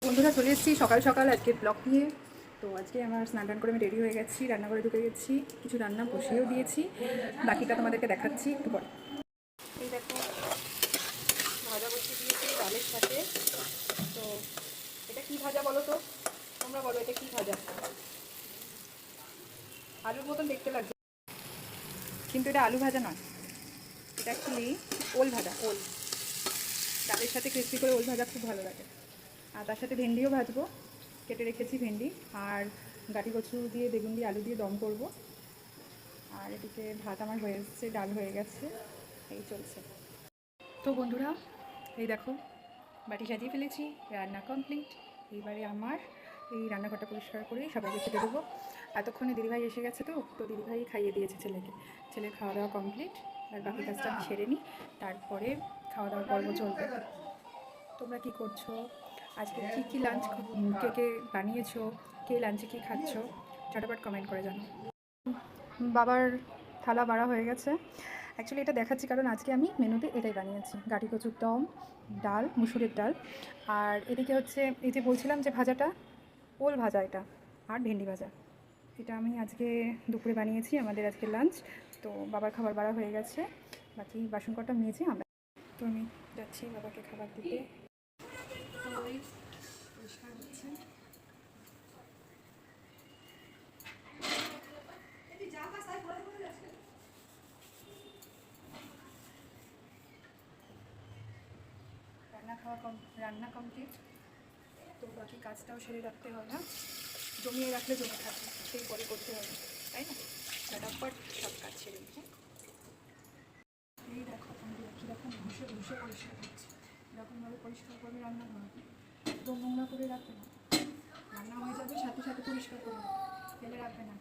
বন্ধুরা চলে এসেছি সকাল সকাল আজকে ব্লগ নিয়ে। তো আজকে আমার স্নান টান করে আমি রেডি হয়ে গেছি, রান্নাঘরে ঢুকে গেছি, কিছু রান্না বসিয়েও দিয়েছি, বাকিটা তোমাদেরকে দেখাচ্ছি একটু পরে। এই দেখো ভাজা বসিয়ে দিয়েছি ডালের সাথে। তো এটা কি ভাজা বলো তো, তোমরা বলো এটা কি ভাজা? আলুর মতন দেখতে লাগছে কিন্তু এটা আলু ভাজা নয়, এটা অ্যাকচুয়ালি ওল ভাজা। ওল ডালের সাথে ক্রিস্পি করে ওল ভাজা খুব ভালো লাগে। আর তার সাথে ভেন্ডিও ভাজবো, কেটে রেখেছি ভেন্ডি, আর গাটি কচু দিয়ে বেগুন দিয়ে আলু দিয়ে দম করব। আর এদিকে ভাত আমার হয়ে এসেছে, ডাল হয়ে গেছে, এই চলছে। তো বন্ধুরা এই দেখো বাটি সাজিয়ে ফেলেছি, রান্না কমপ্লিট। এইবারে আমার এই রান্নাঘরটা পরিষ্কার করে সবাইকে খেতে দেবো। এতক্ষণে দিদিভাই এসে গেছে, তো দিদিভাই খাইয়ে দিয়েছে ছেলেকে। ছেলের খাওয়া দাওয়া কমপ্লিট, আর বাকি কাজটা আমি সেরে নিই, তারপরে খাওয়া দাওয়ার পর্ব চলবে। তোমরা কি করছো আজকে? কি লাঞ্চ, কে কে বানিয়েছো, কে লাঞ্চে কী খাচ্ছ, ঝটাপট কমেন্ট করে জানো। বাবার থালা বাড়া হয়ে গেছে। অ্যাকচুয়ালি এটা দেখাচ্ছি কারণ আজকে আমি মেনুতে এটাই বানিয়েছি, গাটি কচুর দম, ডাল, মুসুরের ডাল, আর এদিকে হচ্ছে এই যে বলছিলাম যে ভাজাটা, ওল ভাজা এটা, আর ভেন্ডি ভাজা। এটা আমি আজকে দুপুরে বানিয়েছি, আমাদের আজকে লাঞ্চ। তো বাবার খাবার বাড়া হয়ে গেছে, বাকি বাসন কটা মেজে আমরা। তো আমি যাচ্ছি বাবাকে খাবার দিতে। পরিষ্কার হচ্ছে। রান্না কমপ্লিট। তো বাকি কাজটাও সেরে রাখতে হবে, না জমিয়ে রাখলে জমে থাকে, সেই পরে করতে হবে, তাই না? ঝটাপট সব কাজ ছেড়ে দিই। এই দেখো আমরা কীরকম ঘষে ঘষে পরিষ্কার করছি, এরকমভাবে পরিষ্কার করবে রান্নাঘর, একদম নোংরা করে রাখবে না। রান্না হয়ে যাবে সাথে সাথে পরিষ্কার করে ফেলে রাখবে না।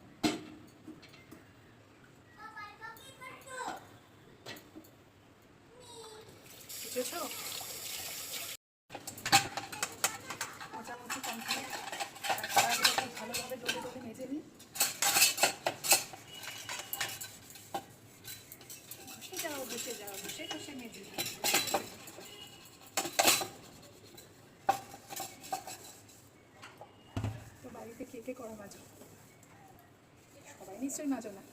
বুঝেছো? মোটামুটি কমপ্লিট। ভালোভাবে ডলে ডলে মেজে নিই। ঘষে যাও ঘষে ঘষে মেজে নিই। তো বাড়িতে কে কে করা মাজো? সবাই নিশ্চয়ই মাজো না,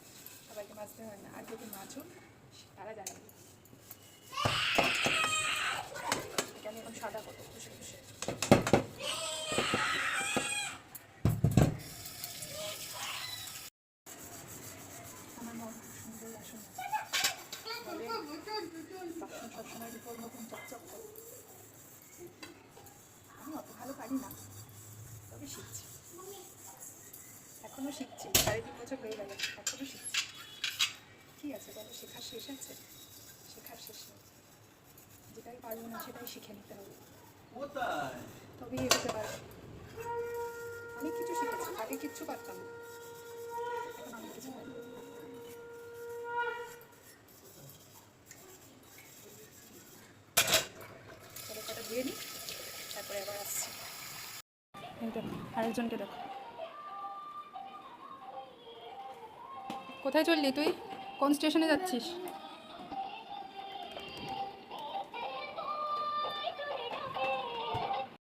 সবাইকে মাজতে হয় না, আর যদি মাজো তারা জানে এখানে এখন সাদা কত ঘষে ঘষে। আমার মন সুন্দর আসুন বলে বাসন সবসময় বিপদ মতন চকচক করে। আমি অত ভালো পারি না, তবে শিখছি, এখনও শিখছি, 3.5 বছর হয়ে গেল, এখনও শিখছি। কী আছে বলো, শেখার শেষ আছে? শেখার শেষ নেই, যেটাই পারবো না সেটাই শিখে নিতে হবে, তবেই এগোতে পারবো। অনেক কিছু শিখেছি, আগে কিচ্ছু পারতাম না, এখন অনেক কিছু পারি। কটা ধুয়ে নিই, তারপরে আবার আসছি। এই দেখো আরেকজনকে দেখো। কোথায় চললি তুই? কোন স্টেশনে যাচ্ছিস?